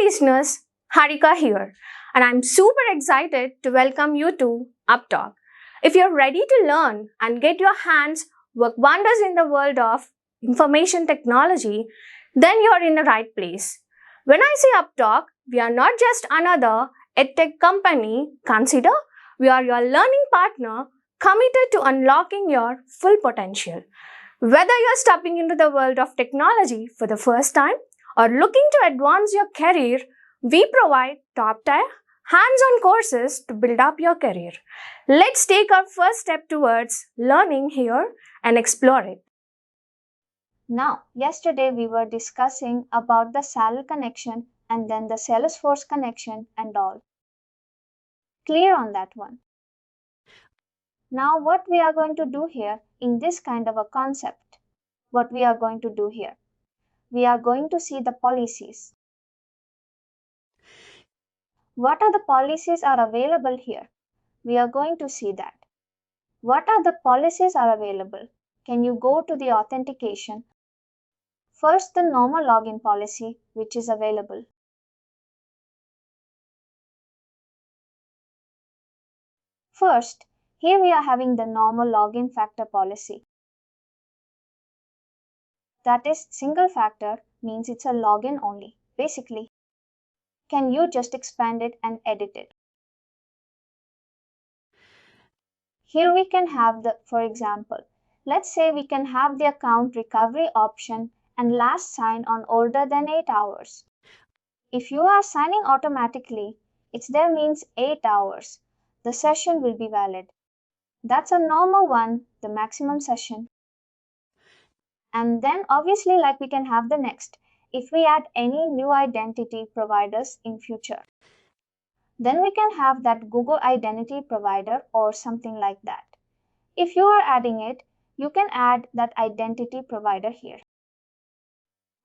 listeners, Harika here, and I'm super excited to welcome you to Upptalk. If you're ready to learn and get your hands work wonders in the world of information technology, then you're in the right place. When I say Upptalk, we are not just another edtech company. Consider we are your learning partner committed to unlocking your full potential. Whether you're stepping into the world of technology for the first time or looking to advance your career, we provide top-tier, hands-on courses to build up your career. Let's take our first step towards learning here and explore it. Now, yesterday we were discussing about the SAL connection and then the Salesforce connection and all. Clear on that one. Now, what we are going to do here in this kind of a concept, what we are going to do here, we are going to see the policies. What are the policies are available here? We are going to see that. What are the policies are available? Can you go to the authentication? First, the normal login policy, which is available. First, here we are having the normal login factor policy. That is, single factor means it's a login only, basically. Can you just expand it and edit it? Here we can have the, for example, let's say we can have the account recovery option and last sign on older than 8 hours. If you are signing automatically, it's there means 8 hours. The session will be valid. That's a normal one, the maximum session. And then obviously like we can have the next. If we add any new identity providers in future, then we can have that Google identity provider or something like that. If you are adding it, you can add that identity provider here.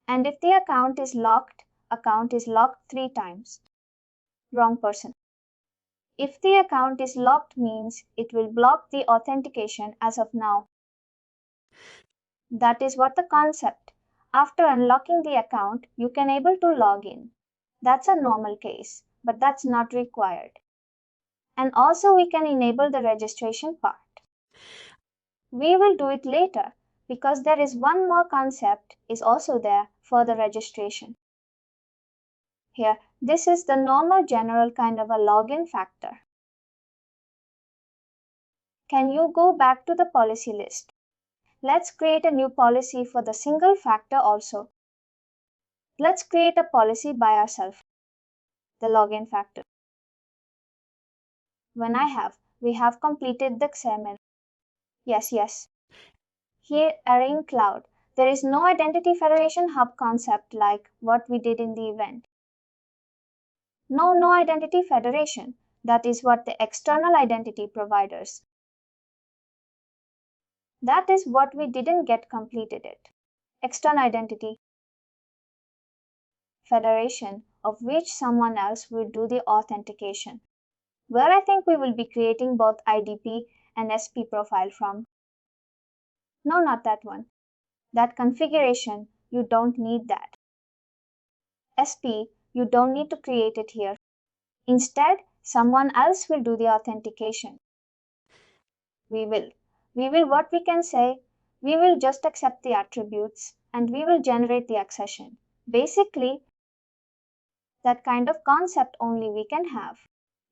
And if the account is locked 3 times. Wrong person. If the account is locked means it will block the authentication as of now. That is what the concept. After unlocking the account, you can able to log in. That's a normal case, but that's not required. And also we can enable the registration part. We will do it later because there is one more concept is also there for the registration. Here, this is the normal general kind of a login factor. Can you go back to the policy list? Let's create a new policy for the single factor also. Let's create a policy by ourselves, the login factor. When we have completed the XML. Yes. Here are in cloud. There is no identity federation hub concept like what we did in the event. No identity federation. That is what the external identity providers. That is what we didn't get completed it. External identity federation of which someone else will do the authentication. Where I think we will be creating both IDP and SP profile from. No, not that one. That configuration, you don't need that. SP, you don't need to create it here. Instead, someone else will do the authentication. We will what we can say, we will just accept the attributes and we will generate the accession. Basically, that kind of concept only we can have.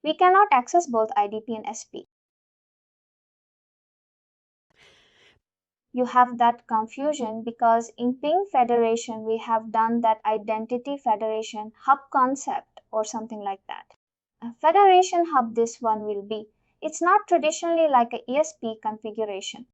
We cannot access both IDP and SP. You have that confusion because in Ping Federation we have done that identity federation hub concept or something like that. A federation hub this one will be. It's not traditionally like a ESP configuration.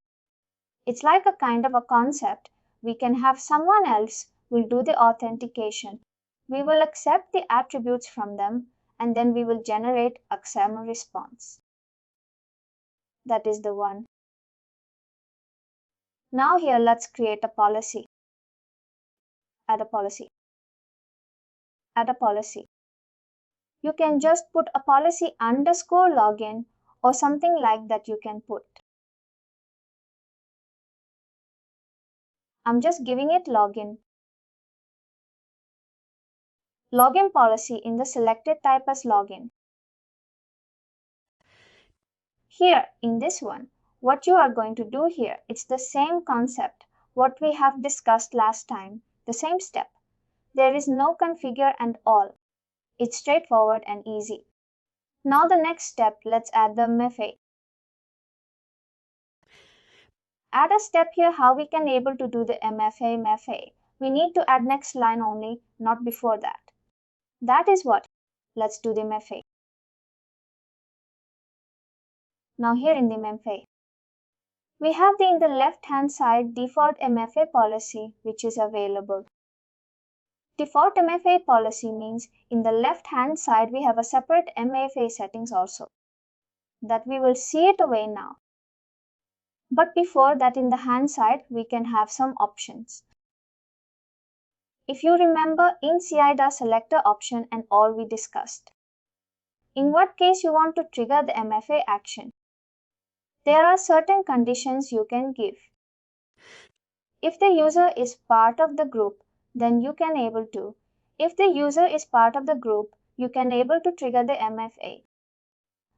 It's like a kind of a concept. We can have someone else will do the authentication. We will accept the attributes from them and then we will generate a XAML response. That is the one. Now here let's create a policy. Add a policy. You can just put a policy underscore login or something like that you can put. I'm just giving it login. Login policy in the selected type as login. Here, in this one, what you are going to do here, it's the same concept, what we have discussed last time, the same step. There is no configure and all. It's straightforward and easy. Now the next step, let's add the MFA. Add a step here how we can able to do the MFA. We need to add next line only, not before that. That is what. Let's do the MFA. Now here in the MFA, we have in the left hand side default MFA policy which is available. Default MFA policy means in the left hand side we have a separate MFA settings also. That we will see it away now. But before that in the hand side we can have some options. If you remember in CIDA selector option and all we discussed. In what case you want to trigger the MFA action? There are certain conditions you can give. If the user is part of the group, then you can able to. If the user is part of the group, you can able to trigger the MFA.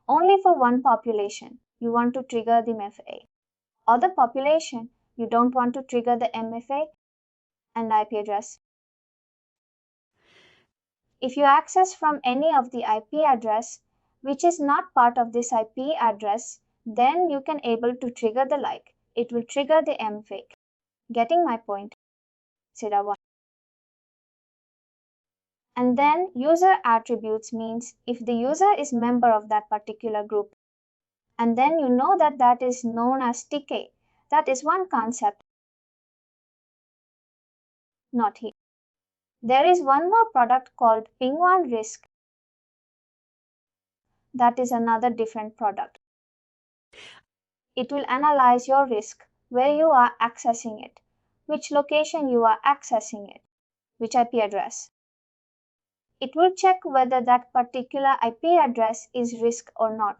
Only for one population, you want to trigger the MFA. Other population, you don't want to trigger the MFA and IP address. If you access from any of the IP address, which is not part of this IP address, then you can able to trigger the like. It will trigger the MFA. Getting my point? SIDA 1. And then user attributes means if the user is member of that particular group. And then you know that that is known as TK. That is one concept. Not here. There is one more product called PingOne Risk. That is another different product. It will analyze your risk, where you are accessing it, which location you are accessing it, which IP address. It will check whether that particular IP address is risk or not.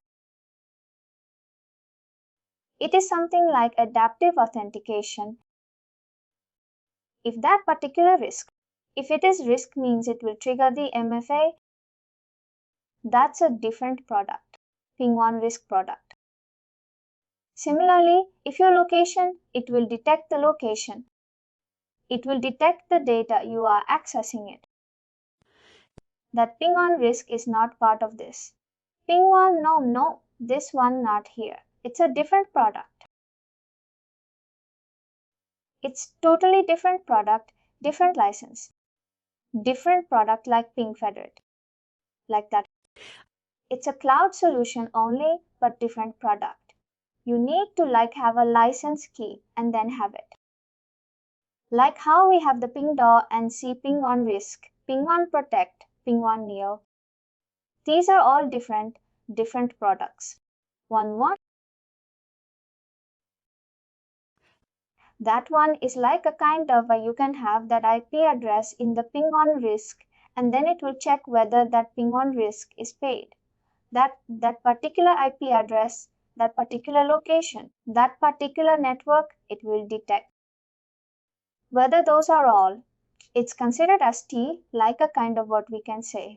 It is something like adaptive authentication. If that particular risk, if it is risk means it will trigger the MFA, that's a different product, PingOne Risk product. Similarly, if your location, it will detect the location. It will detect the data you are accessing it. That PingOne Risk is not part of this. PingOne, no, this one not here. It's a different product. It's totally different product, different license. Different product like PingFederate. Like that. It's a cloud solution only, but different product. You need to like have a license key and then have it. Like how we have the PingDAW and see PingOne Risk, PingOne Protect, PingOne Neo. These are all different products. One more. That one is like a kind of you can have that IP address in the PingOne Risk and then it will check whether that PingOne Risk is paid. That particular IP address, that particular location, that particular network, it will detect. Whether those are all, it's considered as T, like a kind of what we can say.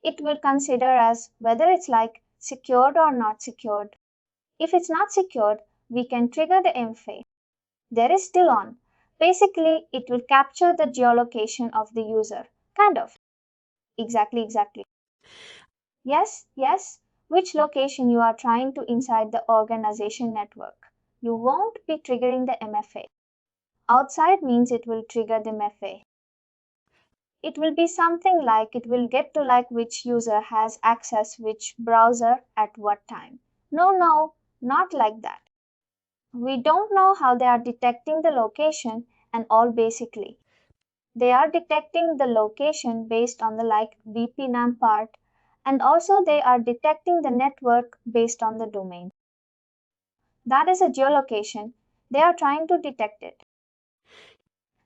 It will consider as whether it's like secured or not secured. If it's not secured, we can trigger the MFA. There is still on. Basically, it will capture the geolocation of the user. Kind of. Exactly. Yes, which location you are trying to inside the organization network. You won't be triggering the MFA. Outside means it will trigger the MFA. It will be something like it will get to like which user has access which browser at what time. No, not like that. We don't know how they are detecting the location and all basically. They are detecting the location based on the like VPNAM part and also they are detecting the network based on the domain. That is a geolocation. They are trying to detect it.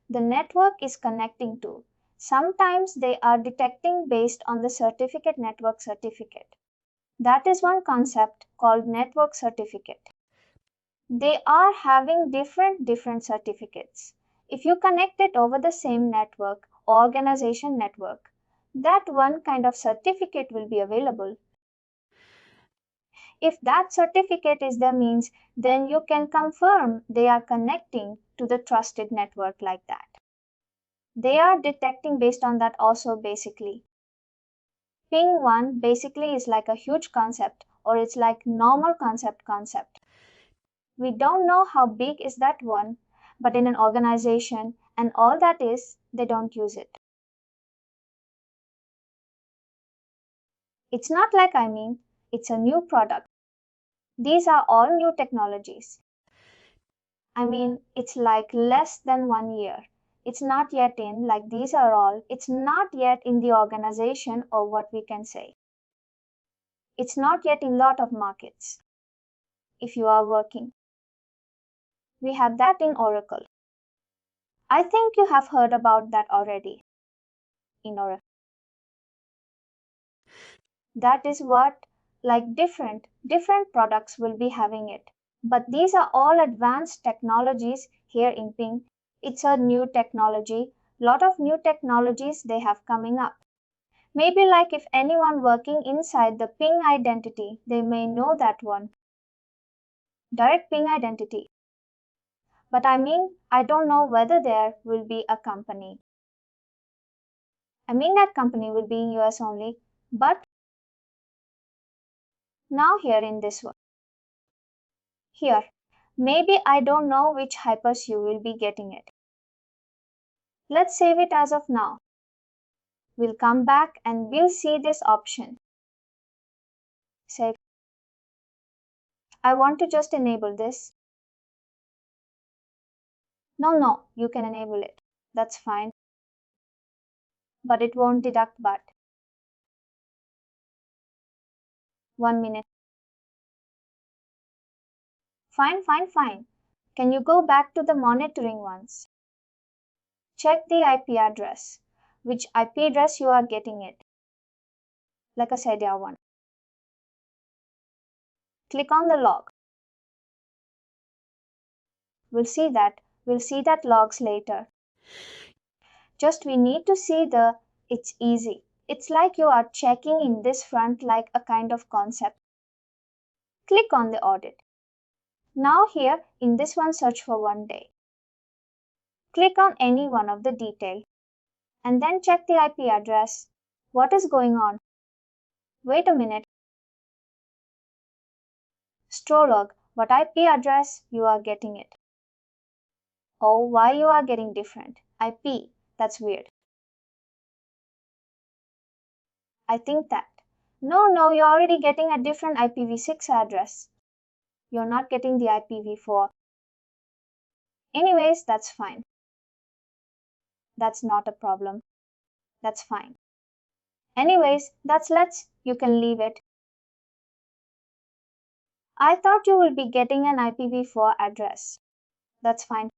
The network is connecting to. Sometimes they are detecting based on the certificate network certificate. That is one concept called network certificate. They are having different certificates. If you connect it over the same network, organization network, that one kind of certificate will be available. If that certificate is the means, then you can confirm they are connecting to the trusted network like that. They are detecting based on that also basically. PingOne basically is like a huge concept or it's like normal concept. We don't know how big is that one, but in an organization and all that is, they don't use it. It's not like it's a new product. These are all new technologies. It's like less than 1 year. It's not yet in, like these are all, it's not yet in the organization or what we can say. It's not yet in lot of markets. If you are working, we have that in Oracle. I think you have heard about that already in Oracle. That is what like different products will be having it. But these are all advanced technologies here in Ping. It's a new technology. Lot of new technologies they have coming up. Maybe like if anyone working inside the Ping identity, they may know that one. Direct Ping identity. But I don't know whether there will be a company. That company will be in US only. But now here in this one. Here. Maybe I don't know which hypers you will be getting it. Let's save it as of now. We'll come back and we'll see this option. Save. I want to just enable this. No, you can enable it. That's fine. But it won't deduct but. 1 minute. Fine. Can you go back to the monitoring ones? Check the IP address. Which IP address you are getting it. Like I said, yeah, one. Click on the log. We'll see that logs later. Just we need to see it's easy. It's like you are checking in this front like a kind of concept. Click on the audit. Now here in this one search for 1 day. Click on any one of the detail and then check the IP address. What is going on? Wait a minute. Store log. What IP address you are getting it? Oh, why you are getting different? IP. That's weird. I think that. No, you're already getting a different IPv6 address. You're not getting the IPv4. Anyways, that's fine. That's not a problem. That's fine. Anyways, you can leave it. I thought you will be getting an IPv4 address. That's fine.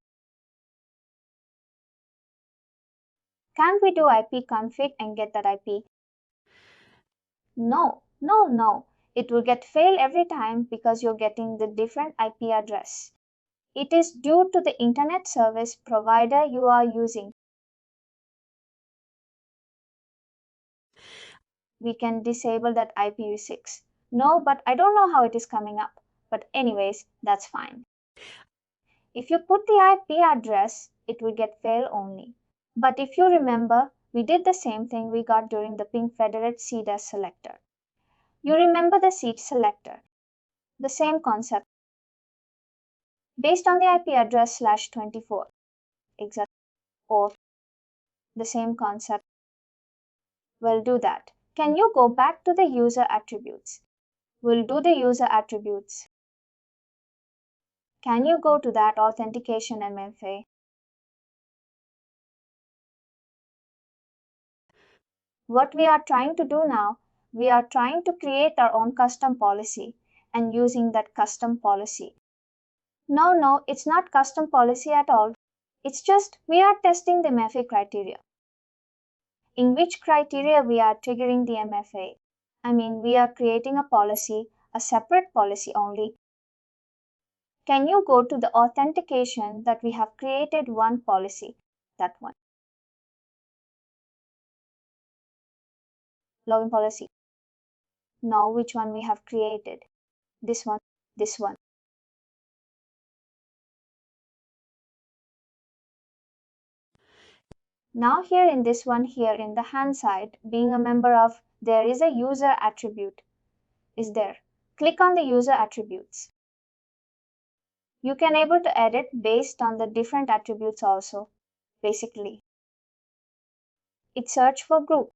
Can't we do IP config and get that IP? No. It will get fail every time because you're getting the different IP address. It is due to the internet service provider you are using. We can disable that IPv6. No, but I don't know how it is coming up. But anyways, that's fine. If you put the IP address, it will get fail only. But if you remember, we did the same thing we got during the Ping Federate seed as selector. You remember the seed selector. The same concept. Based on the IP address /24. Exactly. Or the same concept. We'll do that. Can you go back to the user attributes? We'll do the user attributes. Can you go to that authentication MFA? What we are trying to do now, we are trying to create our own custom policy and using that custom policy. No, it's not custom policy at all. It's just we are testing the MFA criteria. In which criteria we are triggering the MFA? We are creating a policy, a separate policy only. Can you go to the authentication that we have created one policy? That one. login policy. Now which one we have created? This one, this one. Now here in this one here in the hand side, being a member of, there is a user attribute. Is there? Click on the user attributes. You can able to edit based on the different attributes also. Basically, it search for group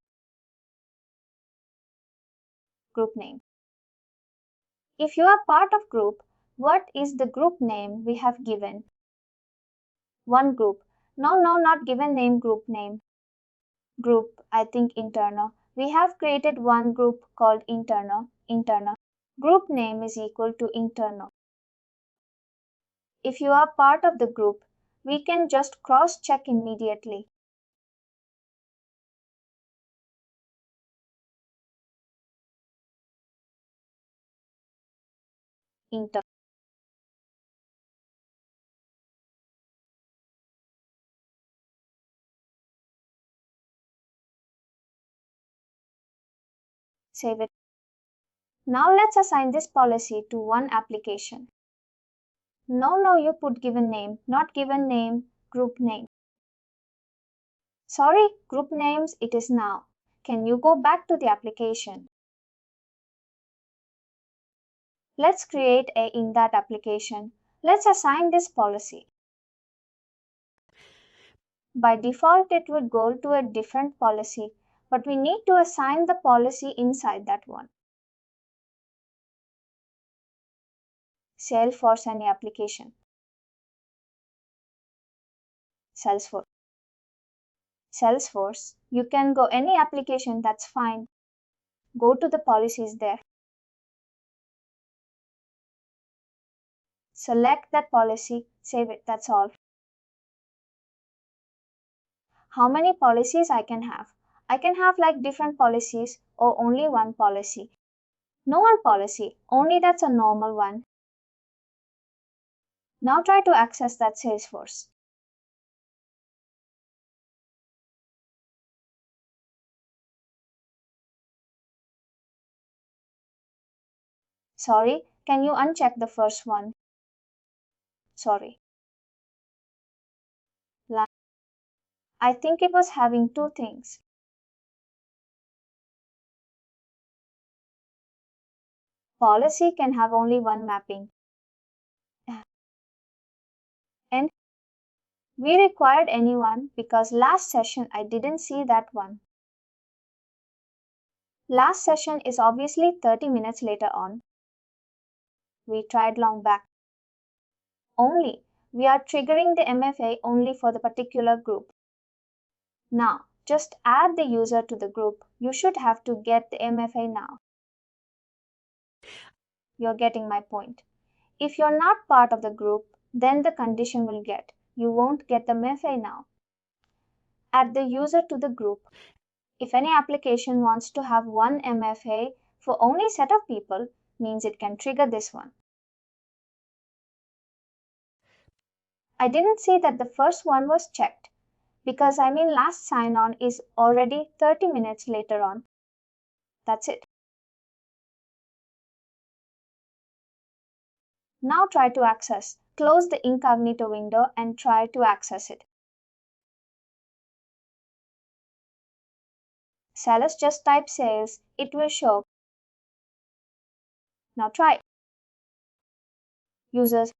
name. If you are part of group, what is the group name we have given? One group. No, not given name group name. Group, I think internal. We have created one group called internal. Group name is equal to internal. If you are part of the group, we can just cross check immediately. Inter. Save it. Now let's assign this policy to one application. No, you put given name, not given name, group name. Sorry, group names it is now. Can you go back to the application? Let's create a in that application. Let's assign this policy. By default, it would go to a different policy, but we need to assign the policy inside that one. Salesforce any application. Salesforce. Salesforce. You can go any application, that's fine. Go to the policies there. Select that policy, save it, that's all. How many policies I can have? I can have like different policies or only one policy. No one policy, only that's a normal one. Now try to access that Salesforce. Sorry, can you uncheck the first one? Sorry. I think it was having two things. Policy can have only one mapping. And we required anyone because last session I didn't see that one. Last session is obviously 30 minutes later on. We tried long back. Only we are triggering the MFA only for the particular group. Now, just add the user to the group. You should have to get the MFA now. You're getting my point. If you're not part of the group, then the condition will get. You won't get the MFA now. Add the user to the group. If any application wants to have one MFA for only set of people, means it can trigger this one. I didn't see that the first one was checked because last sign on is already 30 minutes later on. That's it. Now try to access. Close the incognito window and try to access it. Sales, just type sales, it will show. Now try. Users.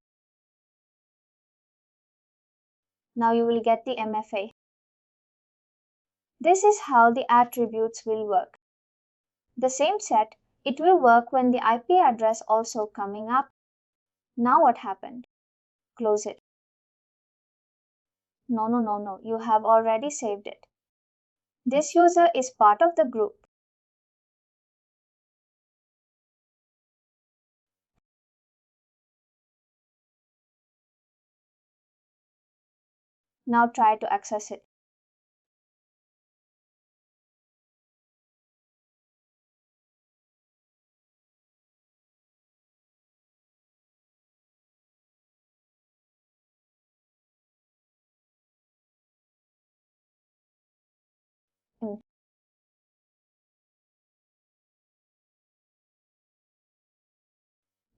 Now you will get the MFA. This is how the attributes will work. The same set, it will work when the IP address also coming up. Now what happened? Close it. No, you have already saved it. This user is part of the group. Now try to access it.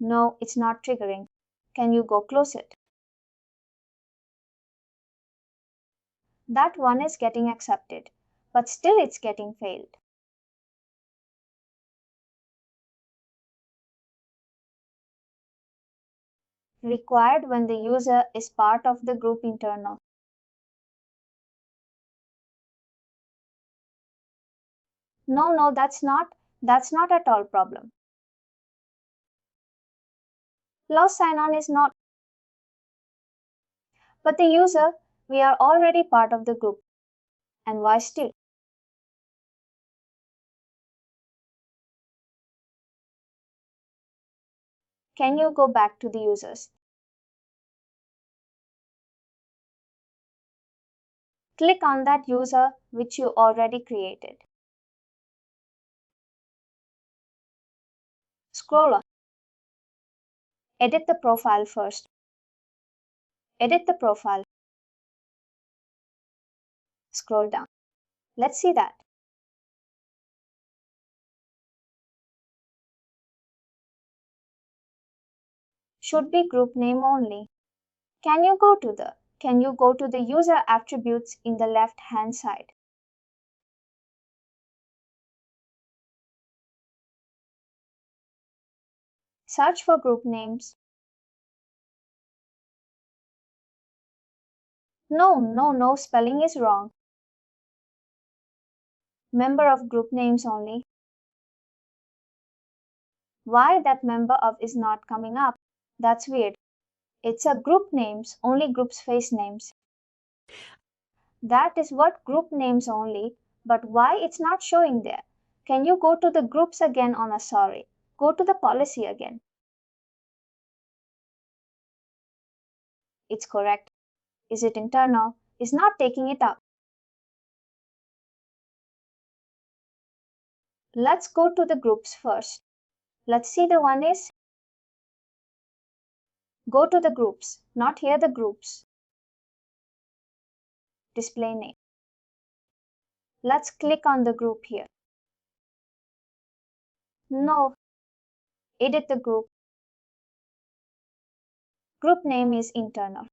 No, it's not triggering. Can you go close it? That one is getting accepted, but still it's getting failed. Required when the user is part of the group internal. No, that's not at all problem. Lost sign on is not, but the user, we are already part of the group. And why still? Can you go back to the users? Click on that user which you already created. Scroll on. Edit the profile first. Edit the profile. Scroll down. Let's see that. Should be group name only. Can you go to the user attributes in the left hand side? Search for group names. No, spelling is wrong. Member of group names only. Why that member of is not coming up? That's weird. It's a group names, only groups face names. That is what group names only, but why it's not showing there? Can you go to the groups again on a sorry? Go to the policy again. It's correct. Is it internal? Is not taking it up. Let's go to the groups first. Let's see the one is. Go to the groups, not here the groups. Display name. Let's click on the group here. No, edit the group. Group name is internal.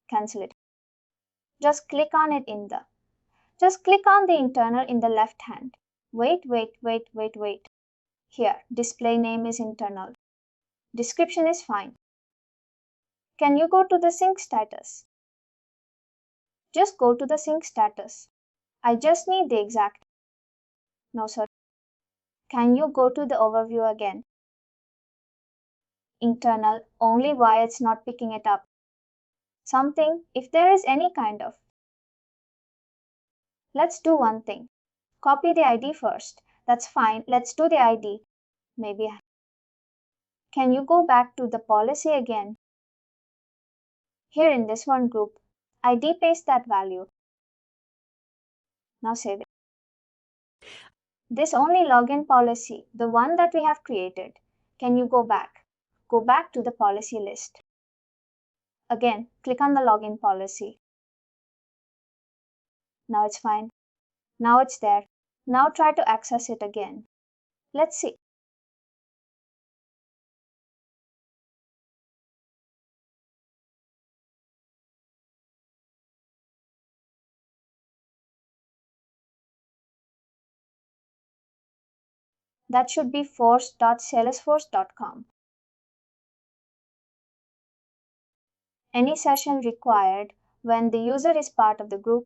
Cancel it. Just click on the internal in the left hand. Wait. Here, display name is internal. Description is fine. Can you go to the sync status? Just go to the sync status. I just need the exact. No, sir. Can you go to the overview again? Internal, only why it's not picking it up. Something, if there is any kind of. Let's do one thing. Copy the ID first. That's fine. Let's do the ID. Maybe. Can you go back to the policy again? Here in this one group, ID paste that value. Now save it. This only login policy, the one that we have created. Can you go back? Go back to the policy list. Again, click on the login policy. Now it's fine. Now it's there. Now try to access it again. Let's see. That should be force.salesforce.com. Any session required when the user is part of the group.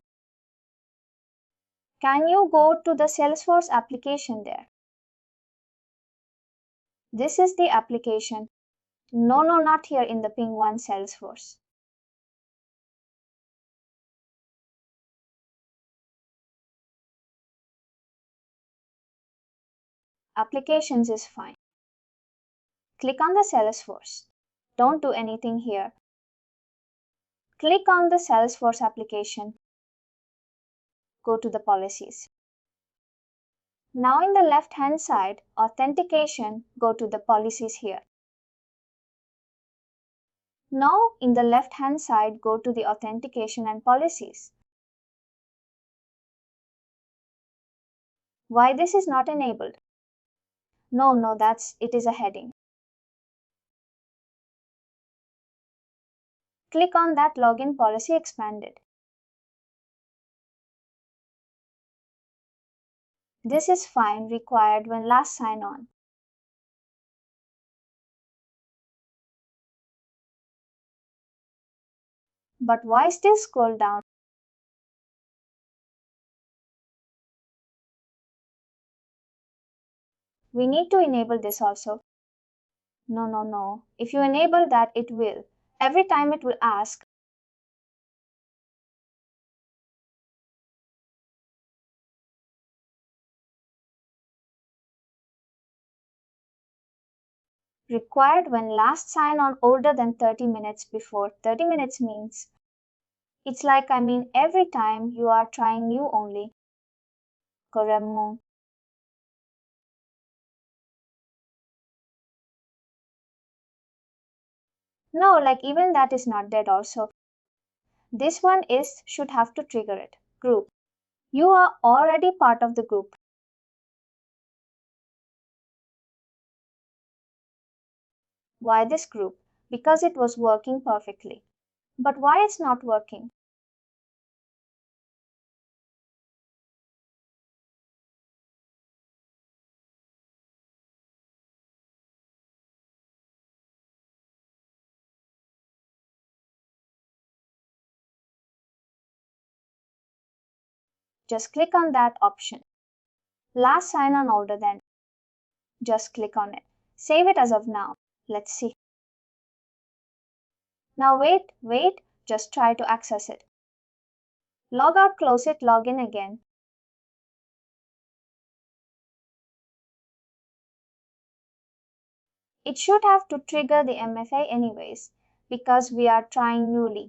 Can you go to the Salesforce application there? This is the application. No, not here in the PingOne Salesforce. Applications is fine. Click on the Salesforce. Don't do anything here. Click on the Salesforce application. Go to the policies. Now in the left hand side, authentication, go to the policies here. Now in the left hand side, go to the authentication and policies. Why this is not enabled? No, it is a heading. Click on that login policy expanded. This is fine, required when last sign on. But why still scroll down? We need to enable this also. No. If you enable that, it will. Every time it will ask, required when last sign on older than 30 minutes before. 30 minutes means it's like every time you are trying new only. Corremo. No, like even that is not dead also. This one is should have to trigger it. Group. You are already part of the group. Why this group? Because it was working perfectly. But why it's not working? Just click on that option. Last sign on older than. Just click on it. Save it as of now. Let's see. Now wait, just try to access it. Log out, close it, log in again. It should have to trigger the MFA anyways, because we are trying newly.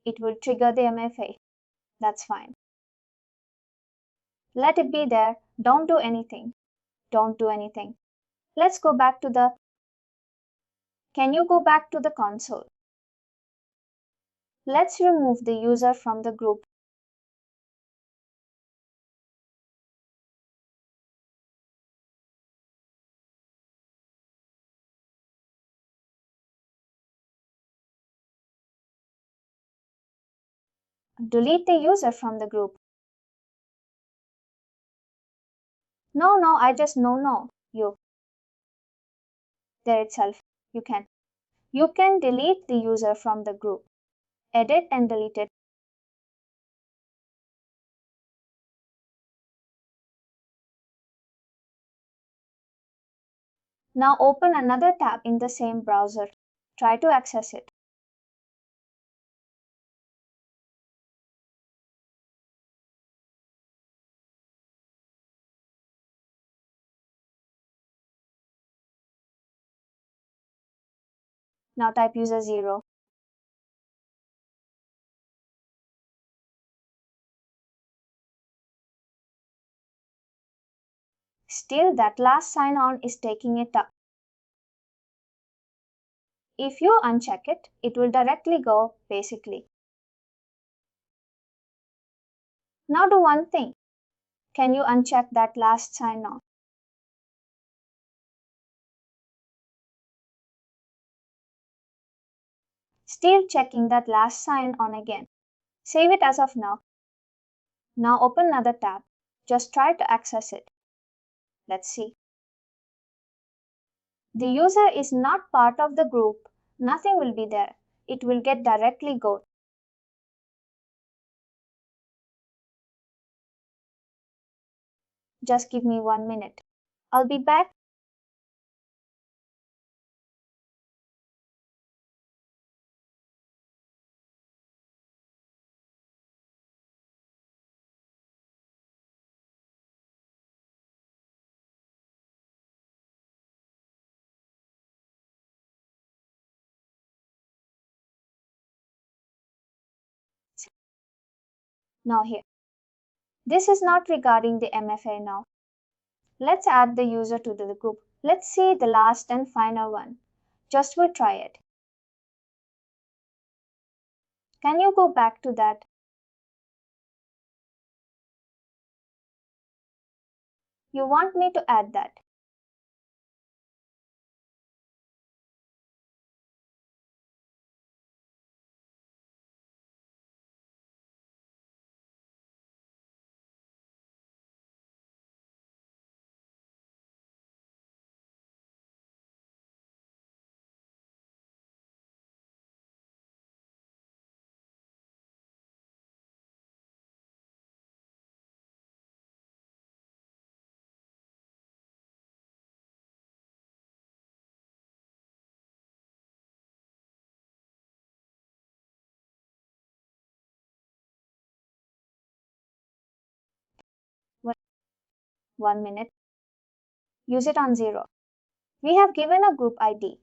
It will trigger the MFA. That's fine. Let it be there. Don't do anything. Don't do anything. Let's go back to the. Can you go back to the console? Let's remove the user from the group. Delete the user from the group. No, I just no. You. There itself. You can. You can delete the user from the group. Edit and delete it. Now open another tab in the same browser. Try to access it. Now type user 0. Still that last sign on is taking it up. If you uncheck it, it will directly go basically. Now do one thing. Can you uncheck that last sign on? Still checking that last sign on again. Save it as of now. Now open another tab. Just try to access it. Let's see. The user is not part of the group. Nothing will be there. It will get directly go. Just give me 1 minute. I'll be back. Now here. This is not regarding the MFA now. Let's add the user to the group. Let's see the last and final one. Just we'll try it. Can you go back to that? You want me to add that? Wait, 1 minute. Use it on 0. We have given a group ID.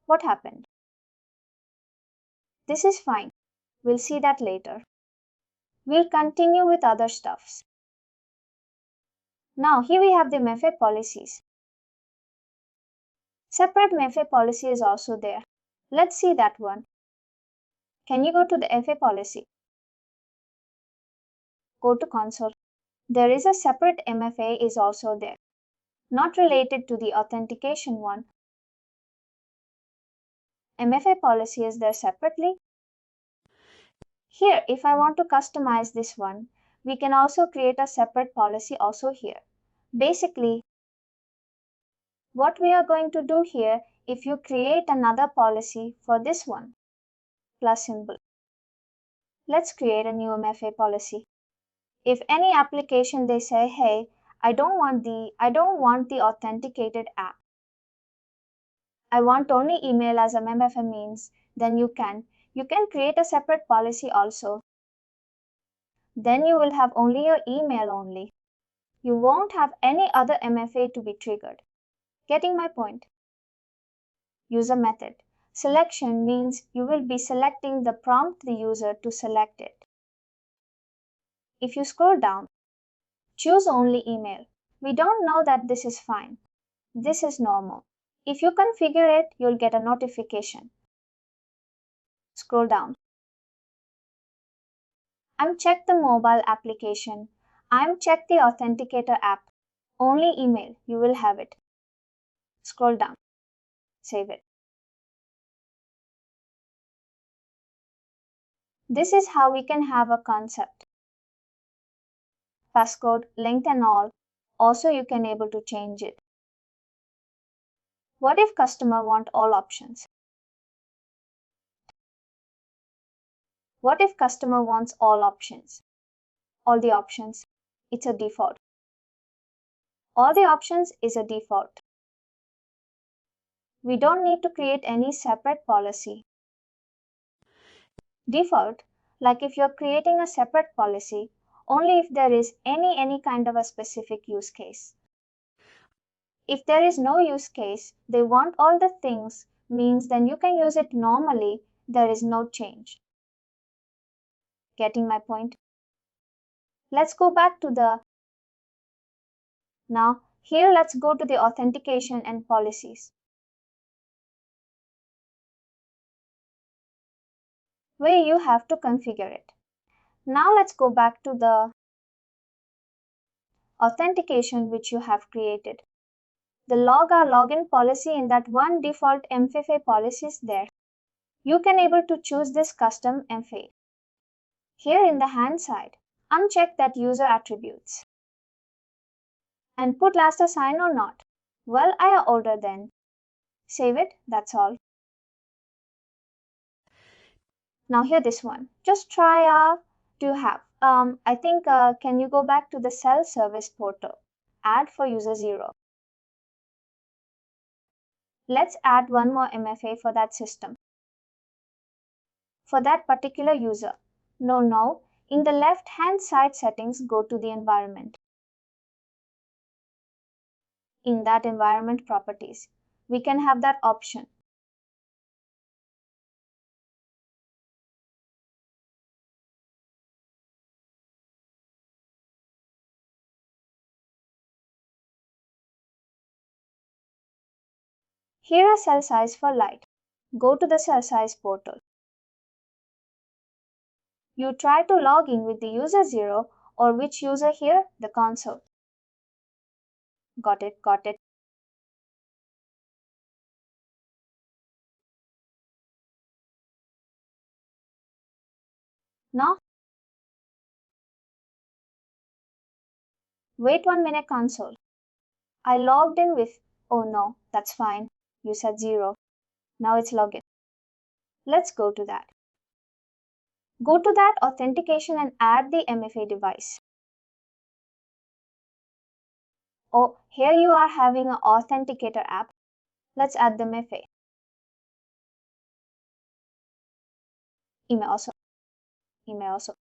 What happened? This is fine. We'll see that later. We'll continue with other stuffs. Now here we have the MFA policies. Separate MFA policy is also there. Let's see that one. Can you go to the FA policy? Go to console. There is a separate MFA is also there, not related to the authentication one. MFA policy is there separately. Here, if I want to customize this one, we can also create a separate policy also here. Basically, what we are going to do here, if you create another policy for this one, plus symbol. Let's create a new MFA policy. If any application they say, hey, I don't want the authenticated app. I want only email as a MFA means, then you can create a separate policy also. Then you will have only your email only. You won't have any other MFA to be triggered. Getting my point? User method. Selection means you will be selecting the prompt the user to select it. If you scroll down, choose only email. We don't know that this is fine. This is normal. If you configure it, you'll get a notification. Scroll down. I'm check the mobile application. I'm check the authenticator app. Only email, you will have it. Scroll down. Save it. This is how we can have a concept. Passcode, length and all. Also you can able to change it. What if customer want all options? What if customer wants all options? All the options. It's a default. All the options is a default. We don't need to create any separate policy. Default, like if you're creating a separate policy, only if there is any kind of a specific use case. If there is no use case, they want all the things, means then you can use it normally, there is no change. Getting my point? Let's go back to the. Now, here let's go to the authentication and policies. Where you have to configure it. Now let's go back to the authentication which you have created. The login policy in that one default MFA policy is there. You can able to choose this custom MFA. Here in the hand side, uncheck that user attributes. And put last assign or not. Well, I are older then. Save it, that's all. Now here this one. Just try to have. I think can you go back to the self-service portal? Add for user 0. Let's add one more MFA for that system. for that particular user. No, in the left hand side settings, go to the environment. In that environment properties, we can have that option. Here are cell size for light. Go to the cell size portal. You try to log in with the user 0 or which user here? The console. Got it. Now, wait 1 minute console. I logged in with, oh no, that's fine. You said 0. Now it's login. Let's go to that. Go to that authentication and add the MFA device. Oh, here you are having an authenticator app. Let's add the MFA. Email also.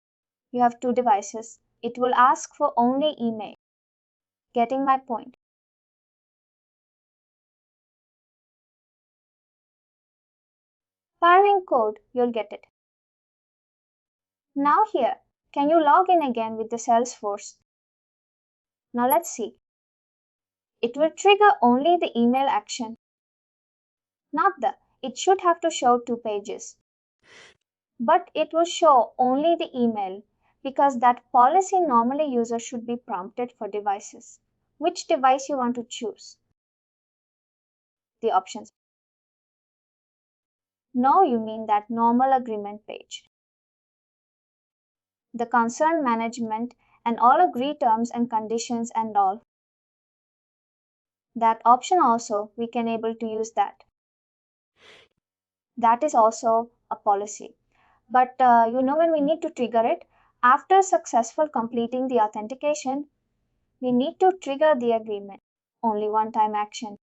You have 2 devices. It will ask for only email. Getting my point. Firing code, you'll get it. Now here, can you log in again with the Salesforce? Now let's see. It will trigger only the email action. It should have to show 2 pages. But it will show only the email because that policy normally user should be prompted for devices. Which device you want to choose? The options. No, you mean that normal agreement page. The concern management and all agree terms and conditions and all. That option also, we can able to use that. That is also a policy. But when we need to trigger it, after successful completing the authentication, we need to trigger the agreement. Only one time action.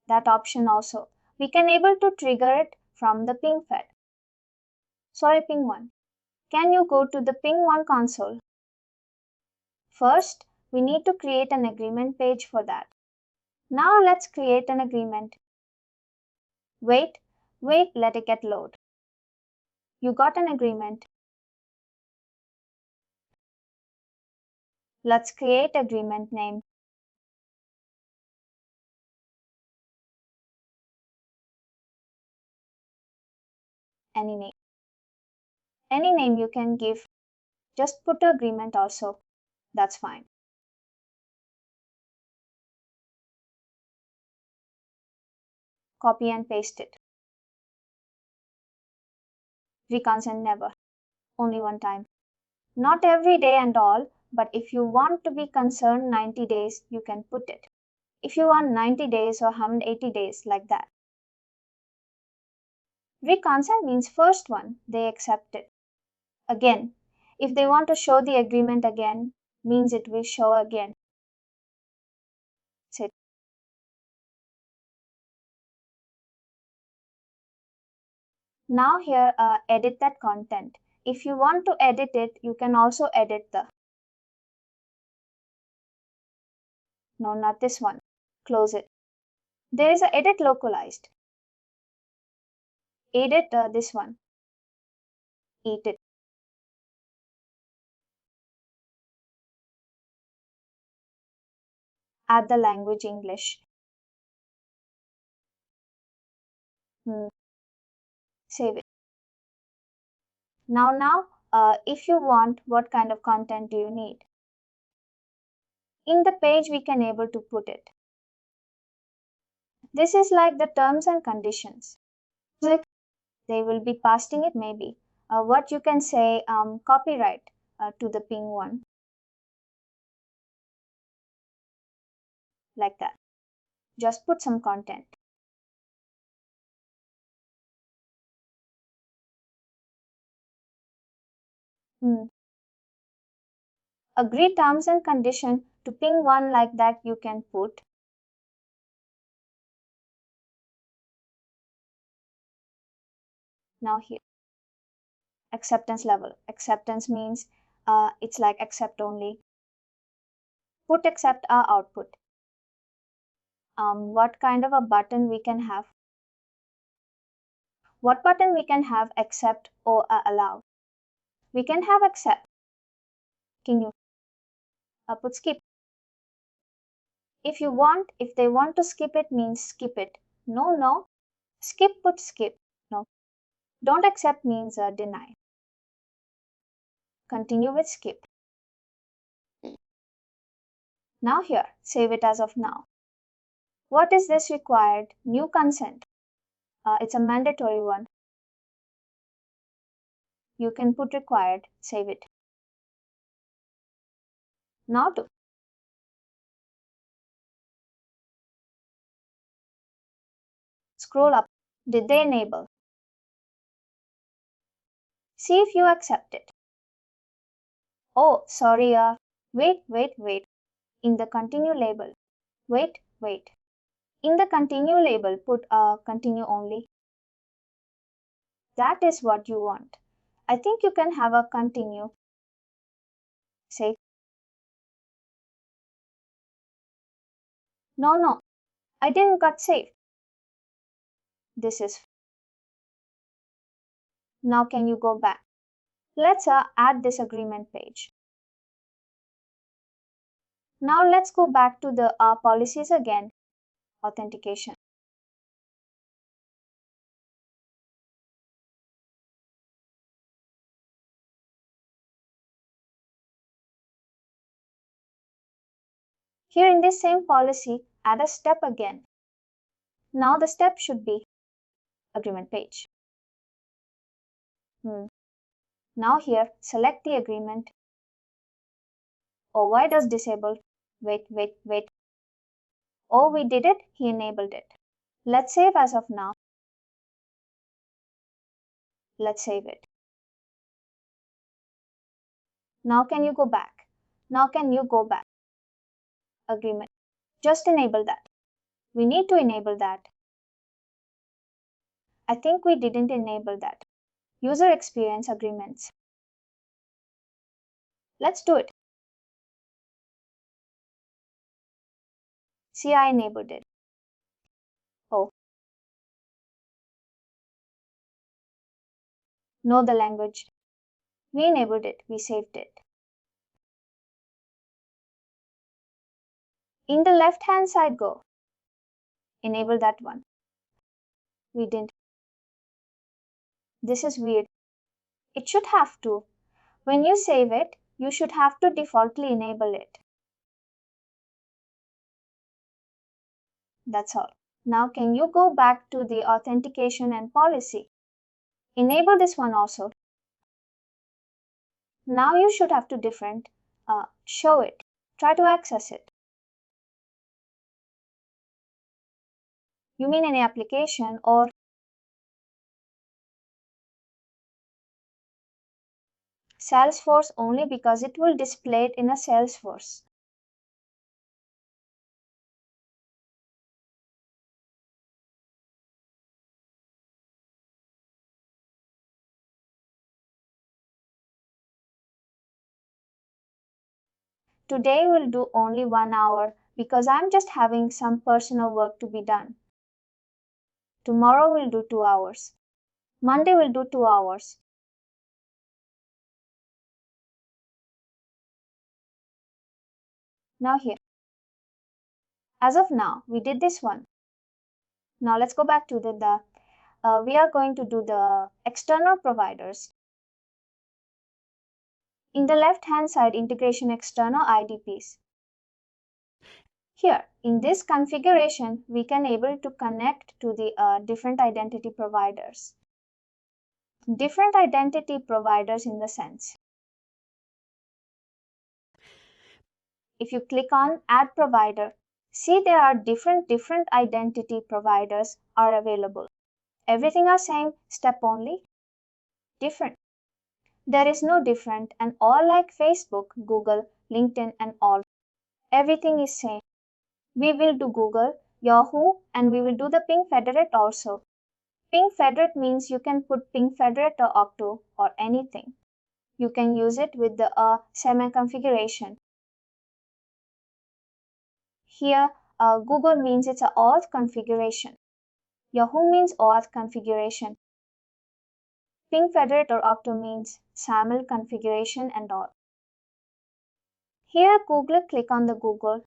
That option also. We can able to trigger it from the PingFed. Sorry, PingOne. Can you go to the PingOne console? First, we need to create an agreement page for that. Now let's create an agreement. Wait, let it get load. You got an agreement. Let's create agreement name. Any name. Any name you can give. Just put agreement also. That's fine. Copy and paste it. Reconsent never. Only one time. Not every day and all, but if you want to be concerned 90 days, you can put it. If you want 90 days or 180 days, like that. Reconsent means first one, they accept it. Again, if they want to show the agreement again, means it will show again. Sit. Now here, edit that content. If you want to edit it, you can also edit the. No, not this one. Close it. There is a edit localized. Edit this one. Eat it. Add the language English. Save it. Now, if you want, what kind of content do you need? In the page, we can able to put it. This is like the terms and conditions. They will be pasting it maybe. What you can say, copyright to the PingOne. Like that. Just put some content. Agree terms and condition to PingOne like that you can put. Now here. Acceptance level. Acceptance means it's like accept only. Put accept our output. What kind of a button we can have? What button we can have accept or allow? We can have accept. Can you put skip? If they want to skip it means skip it. No, no. Skip, put skip. No. Don't accept means deny. Continue with skip. Now here, save it as of now. What is this required? New consent. It's a mandatory one. You can put required, save it. Now to scroll up. Did they enable? See if you accept it. Oh, sorry, wait. In the continue label. Wait. In the continue label, put continue only. That is what you want. I think you can have a continue. Say, no, I didn't got saved. This is. Now can you go back? Let's add this agreement page. Now let's go back to the policies again. Authentication. Here in this same policy, add a step again. Now the step should be agreement page. Now here, select the agreement. Oh, why does disabled? Wait. Oh, we did it, he enabled it. Let's save as of now. Let's save it. Now can you go back? Agreement. Just enable that. We need to enable that. I think we didn't enable that. User experience agreements. Let's do it. See, I enabled it. Oh. Know the language. We enabled it. We saved it. In the left hand side, go. Enable that one. We didn't. This is weird. It should have to. When you save it, you should have to defaultly enable it. That's all. Now can you go back to the authentication and policy? Enable this one also. Now you should have to show it. Try to access it. You mean any application or Salesforce only because it will display it in a Salesforce. Today we'll do only 1 hour because I'm just having some personal work to be done. Tomorrow we'll do 2 hours. Monday we'll do 2 hours. Now here. As of now, we did this one. Now let's go back to we are going to do the external providers. In the left hand side, integration external IDPs. Here, in this configuration, we can able to connect to the different identity providers. Different identity providers in the sense. If you click on add provider, see there are different identity providers are available. Everything are same, step only different. There is no different and all like Facebook, Google, LinkedIn and all. Everything is same. We will do Google, Yahoo and we will do the Ping Federate also. Ping Federate means you can put Ping Federate or Octo or anything. You can use it with the semi configuration. Here, Google means it's a auth configuration. Yahoo means auth configuration. Ping Federate or Octo means SAML configuration and all. Here, Google, click on the Google.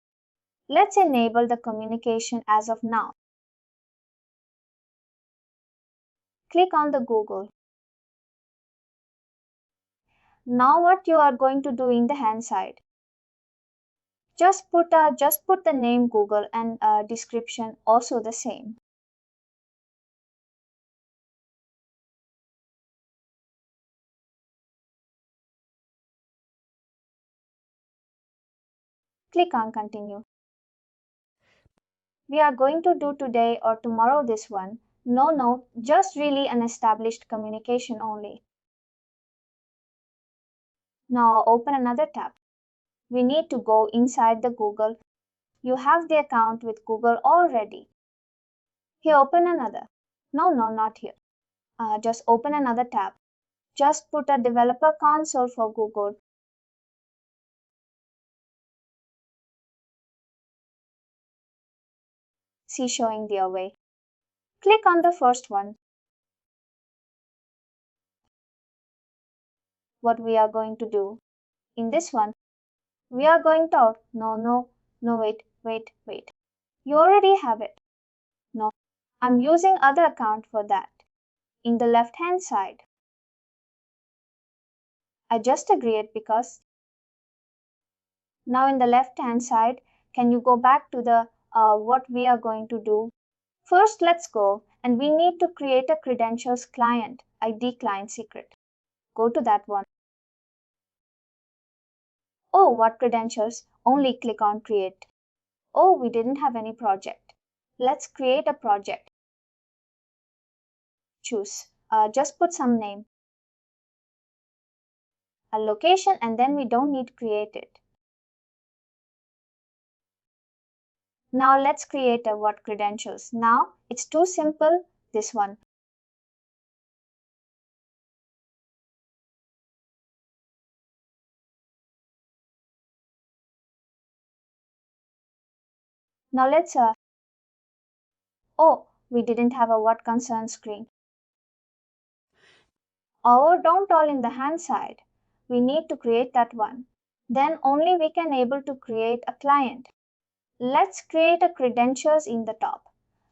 Let's enable the communication as of now. Click on the Google. Now what you are going to do in the hand side? Just put the name Google and description also the same. Click on continue. We are going to do today or tomorrow this one. No, just really an established communication only. Now open another tab. We need to go inside the Google. You have the account with Google already. Here open another. No, not here. Just open another tab. Just put a developer console for Google. See showing their way. Click on the first one. What we are going to do. In this one, we are going to no, wait. You already have it. No, I'm using other account for that. In the left hand side, I just agree it because now in the left hand side, can you go back to the what we are going to do? First, let's go and we need to create a credentials client, ID client secret. Go to that one. Oh, what credentials? Only click on create. Oh, we didn't have any project. Let's create a project. Choose. Just put some name, a location, and then we don't need to create it. Now let's create a what credentials. Now it's too simple. This one. Now let's oh, we didn't have a what concern screen. Oh, don't all in the hand side. We need to create that one. Then only we can able to create a client. Let's create a credentials in the top.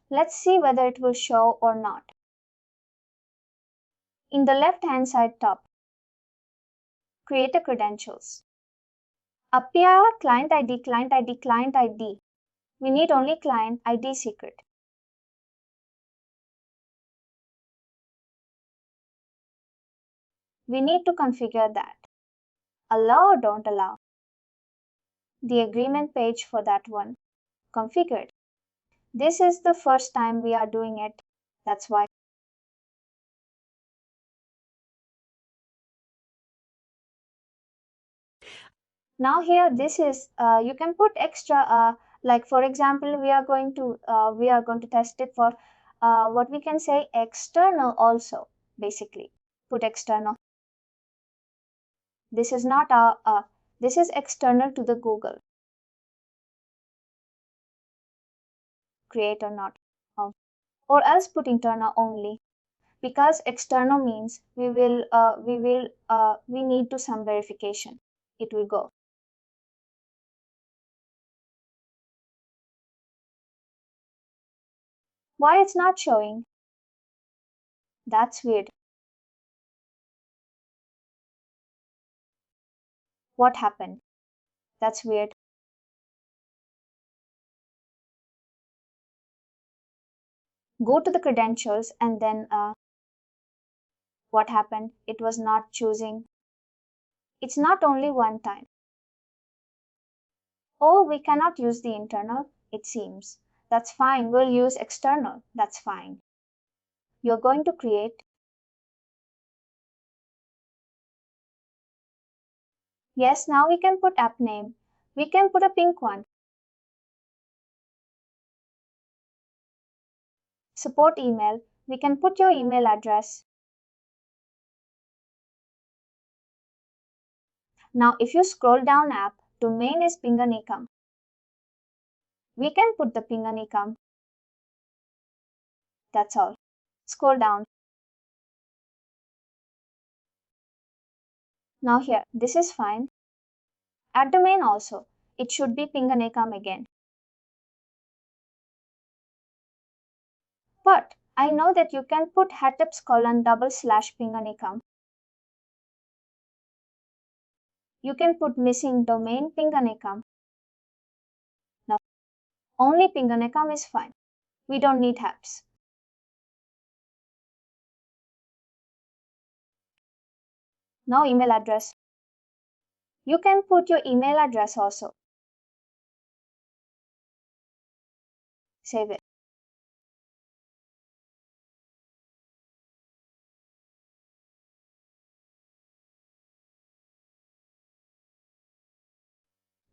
Let's see whether it will show or not. In the left hand side top, create a credentials. Appear client ID, client ID, client ID. We need only client ID secret. We need to configure that. Allow or don't allow. The agreement page for that one. Configured. This is the first time we are doing it. That's why. Now here this is you can put extra like for example we are going to test it for what we can say external also basically put external. This is not this is external to the Google. Create or not or else put internal only because external means we need to some verification. It will go. Why it's not showing? That's weird. What happened? That's weird. Go to the credentials and then what happened? It was not choosing. It's not only one time. Oh, we cannot use the internal, it seems. That's fine. We'll use external. That's fine. You're going to create. Yes, now we can put app name. We can put a PingOne. Support email. we can put your email address. Now if you scroll down app, domain is PingOne. We can put the PingOne. That's all. Scroll down. Now here, this is fine. At domain also, it should be PingOne again. But I know that you can put //PingOne. You can put missing domain PingOne. Now, only PingOne is fine. We don't need #. Now email address. You can put your email address also. Save it.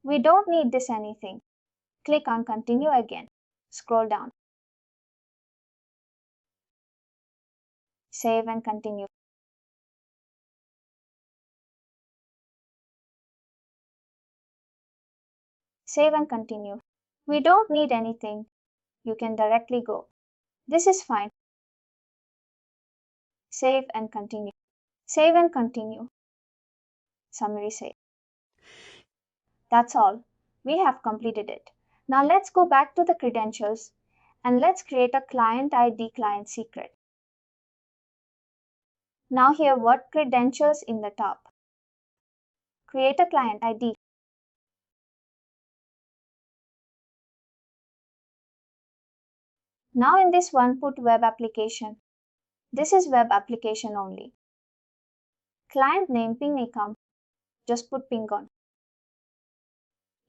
We don't need this anything. Click on continue again. Scroll down. Save and continue. Save and continue. We don't need anything. You can directly go. This is fine. Save and continue. Save and continue. Summary save. That's all. We have completed it. Now let's go back to the credentials and let's create a client ID client secret. Now here what credentials in the top. Create a client ID. Now in this one put web application. This is web application only. Client name PingOne. Just put PingOne.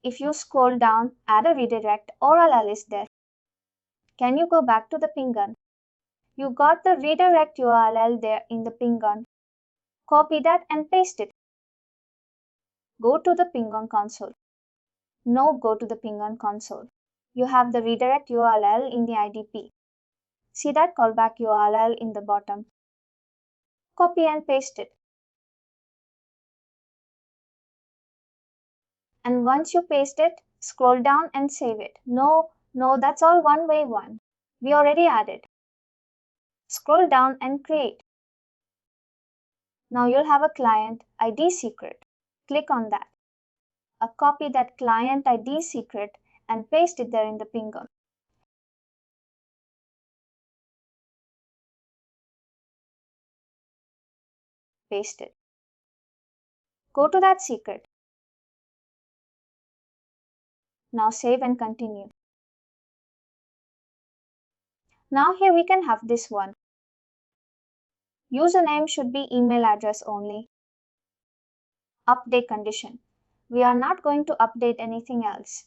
If you scroll down, add a redirect or a is there. Can you go back to the PingOne? You got the redirect URL there in the PingOne. Copy that and paste it. Go to the PingOne console. No, go to the PingOne console. You have the redirect URL in the IDP. See that callback URL in the bottom. Copy and paste it. And once you paste it, scroll down and save it. No, that's all one-way one. We already added. Scroll down and create. Now you'll have a client ID secret. Click on that. Copy that client ID secret and paste it there in the PingOne. Paste it. Go to that secret. Now save and continue. Now here we can have this one. Username should be email address only. Update condition. We are not going to update anything else.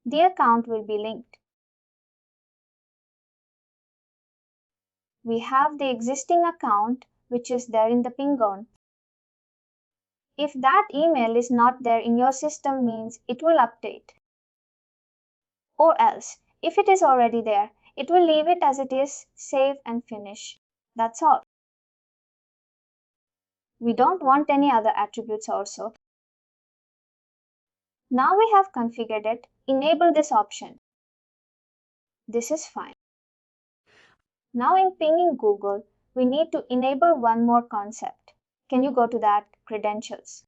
The account will be linked. We have the existing account which is there in the PingOne. If that email is not there in your system means it will update. Or else, if it is already there, it will leave it as it is, save and finish. That's all. We don't want any other attributes also. Now we have configured it, enable this option. This is fine. Now in pinging Google, we need to enable one more concept. Can you go to that? Credentials.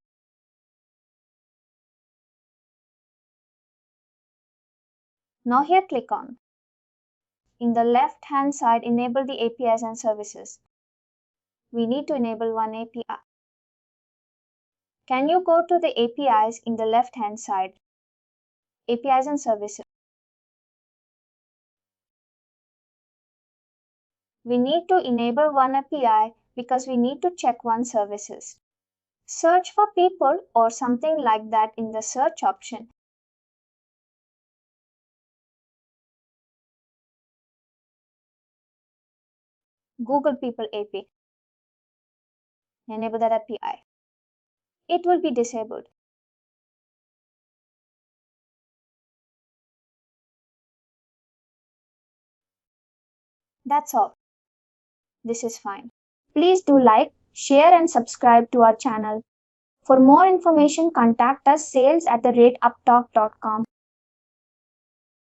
Now here click on. In the left hand side, enable the APIs and services. We need to enable one API. Can you go to the APIs in the left hand side? APIs and services. We need to enable one API because we need to check one services. Search for people or something like that in the search option. Google People API. Enable that API. It will be disabled. That's all. This is fine. Please do like, share, and subscribe to our channel. For more information, contact us sales@uptalk.com.